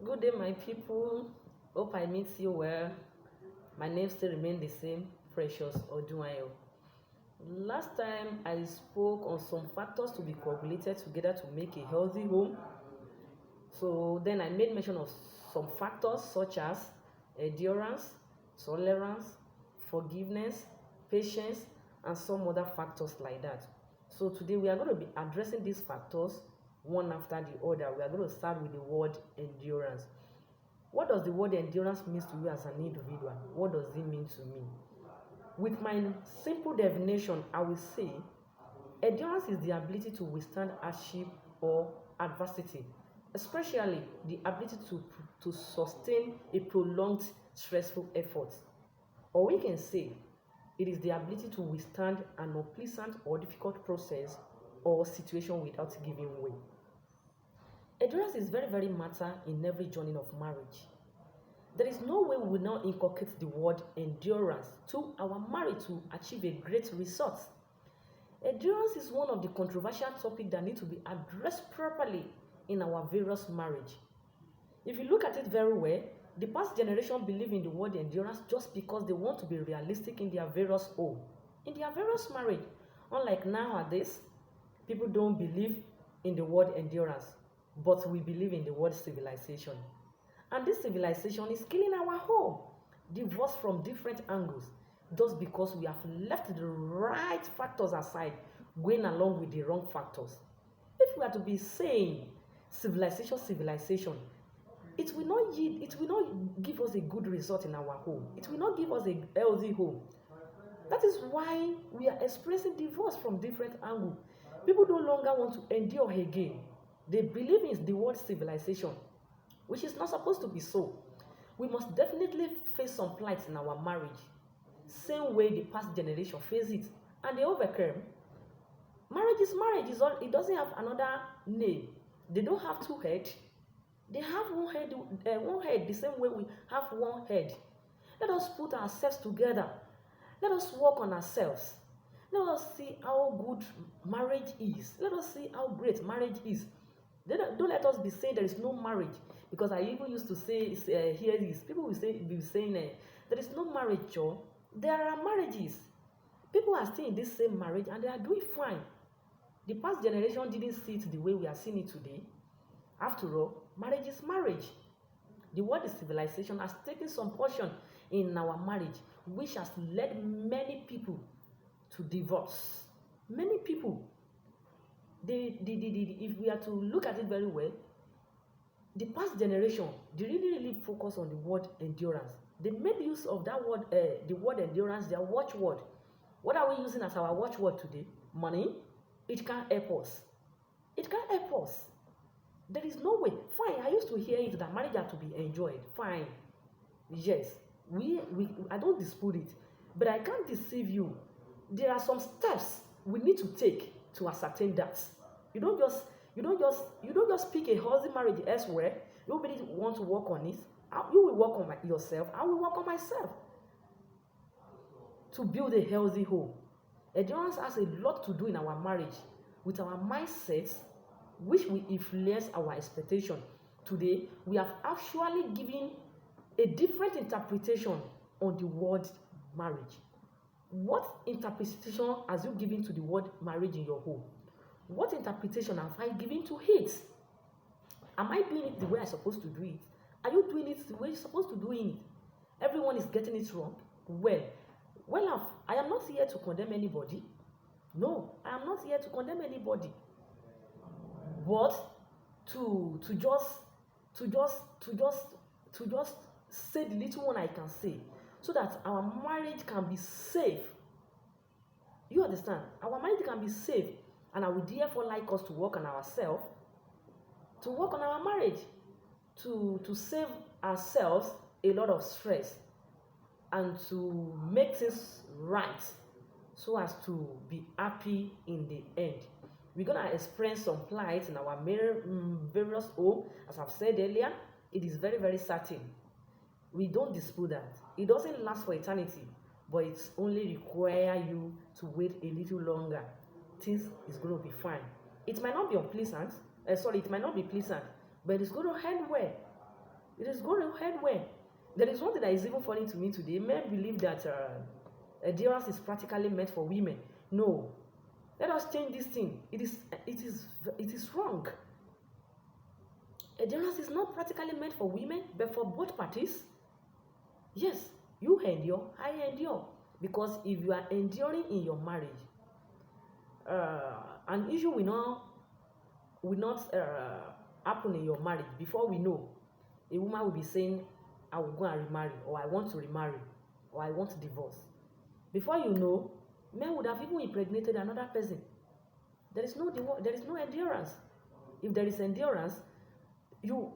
Good day, my people. Hope I meet you well. My name still remains the same, Precious Odunayo. Last time I spoke on some factors to be coagulated together to make a healthy home. So then I made mention of some factors such as endurance, tolerance, forgiveness, patience, and some other factors like that. So today we are going to be addressing these factors one after the other. We are going to start with the word endurance. What does the word endurance mean to you as an individual? What does it mean to me? With my simple definition, I will say endurance is the ability to withstand hardship or adversity, especially the ability to sustain a prolonged stressful effort. Or we can say it is the ability to withstand an unpleasant or difficult process or situation without giving way. Endurance is very, very matter in every journey of marriage. There is no way we will now inculcate the word endurance to our marriage to achieve a great result. Endurance is one of the controversial topics that need to be addressed properly in our various marriage. If you look at it very well, the past generation believe in the word endurance just because they want to be realistic in their various home, in their various marriage. Unlike nowadays, people don't believe in the word endurance, but we believe in the word civilization. And this civilization is killing our home, divorced from different angles, just because we have left the right factors aside, going along with the wrong factors. If we are to be saying civilization, it will not give us a good result in our home. It will not give us a healthy home. That is why we are experiencing divorce from different angles. People no longer want to endure again. They believe in the word civilization, which is not supposed to be so. We must definitely face some plights in our marriage, same way the past generation faced it, and they overcame. Marriage is marriage. It doesn't have another name. They don't have two heads. They have one head, the same way we have one head. Let us put ourselves together. Let us work on ourselves. Let us see how good marriage is. Let us see how great marriage is. Don't let us be saying there is no marriage, because I even used to say hear this. People will be saying there is no marriage, Joe. There are marriages. People are still in this same marriage and they are doing fine. The past generation didn't see it the way we are seeing it today. After all, marriage is marriage. The word is civilization has taken some portion in our marriage, which has led many people to divorce. Many people, if we are to look at it very well, the past generation, they really focus on the word endurance. They made use of that word, the word endurance, their watchword. What are we using as our watchword today? Money. It can't help us. It can't help us. There is no way. Fine, I used to hear it that marriage had to be enjoyed. Fine. Yes. I don't dispute it. But I can't deceive you. There are some steps we need to take to ascertain that. You don't just you don't just pick a healthy marriage elsewhere. Nobody want to work on it. You will work on yourself. I will work on myself to build a healthy home. Endurance has a lot to do in our marriage with our mindsets, which will influence our expectation. Today, we have actually given a different interpretation on the word marriage. What interpretation has you given to the word marriage in your home? What interpretation have I given to it? Am I doing it the way I'm supposed to do it? Are you doing it the way you're supposed to do it? Everyone is getting it wrong. I am not here to condemn anybody. No, I am not here to condemn anybody. But to just to just to just to just say the little one I can say, so that our marriage can be safe. You understand? Our marriage can be safe, and I would therefore like us to work on ourselves, to work on our marriage, to save ourselves a lot of stress, and to make things right, so as to be happy in the end. We're gonna experience some plight in our various home, as I've said earlier. It is very, very certain. We don't dispute that. It doesn't last for eternity, but it's only require you to wait a little longer. Things is going to be fine. It might not be unpleasant. It might not be pleasant, but it's going to end well. It is going to end well. There is one thing that is even funny to me today. Men believe that endurance is practically meant for women. No, let us change this thing. It is wrong. Endurance is not practically meant for women, but for both parties. Yes, you endure, I endure. Because if you are enduring in your marriage, an issue will not happen in your marriage. Before we know, a woman will be saying, I will go and remarry, or I want to remarry, or I want to divorce. Before you know, men would have even impregnated another person. There is no endurance. If there is endurance, you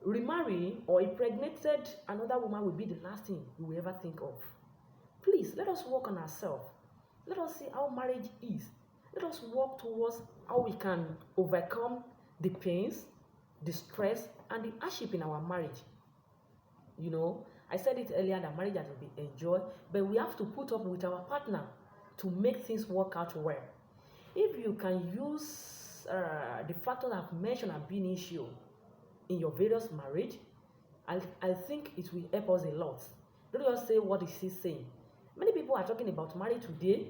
remarry or impregnated another woman will be the last thing you will ever think of. Please, let us work on ourselves. Let us see how marriage is. Let us work towards how we can overcome the pains, the stress, and the hardship in our marriage. I said it earlier that marriage has to be enjoyed, but we have to put up with our partner to make things work out well. If you can use the factors I've mentioned as being issue in your various marriage, I think it will help us a lot. Don't just say what is he saying. Many people are talking about marriage today,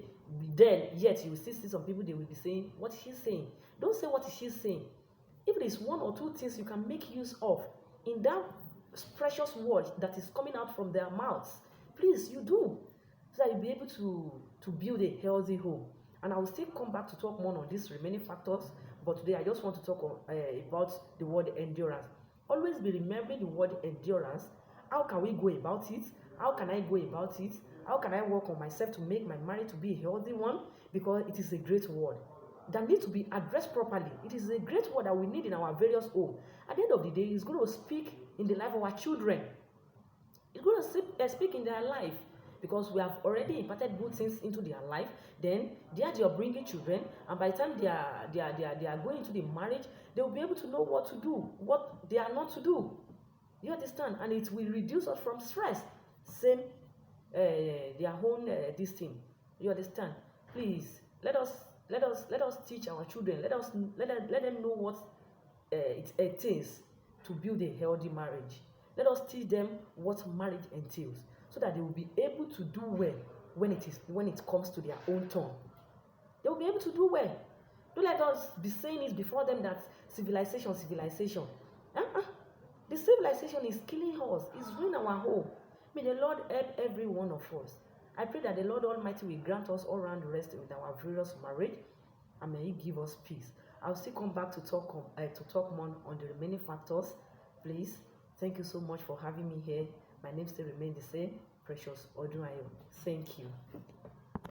then yet you will still see some people, they will be saying, what is she saying? Don't say what is she saying. If it is one or two things you can make use of in that precious word that is coming out from their mouths, please, you do, so that you'll be able to build a healthy home. And I will still come back to talk more on these remaining factors, but today I just want to talk about the word endurance. Always be remembering the word endurance. How can we go about it? How can I go about it? How can I work on myself to make my marriage to be a healthy one? Because it is a great word that needs to be addressed properly. It is a great word that we need in our various homes. At the end of the day, it's going to speak in the life of our children. It's going to speak in their life, because we have already imparted good things into their life. Then they are bringing children, and by the time they are going into the marriage, they will be able to know what to do, what they are not to do. You understand? And it will reduce us from stress. Same their own this thing. You understand? Please let us teach our children. Let them know what it is to build a healthy marriage. Let us teach them what marriage entails, so that they will be able to do well when it comes to their own turn. They will be able to do well. Don't let us be saying it before them that civilization. The civilization is killing us. It's ruining our home. May the Lord help every one of us. I pray that the Lord Almighty will grant us all round rest with our various marriage, and may He give us peace. I'll still come back to talk more on the remaining factors. Please, thank you so much for having me here. My name still remains the same, Precious Odunayo. Thank you.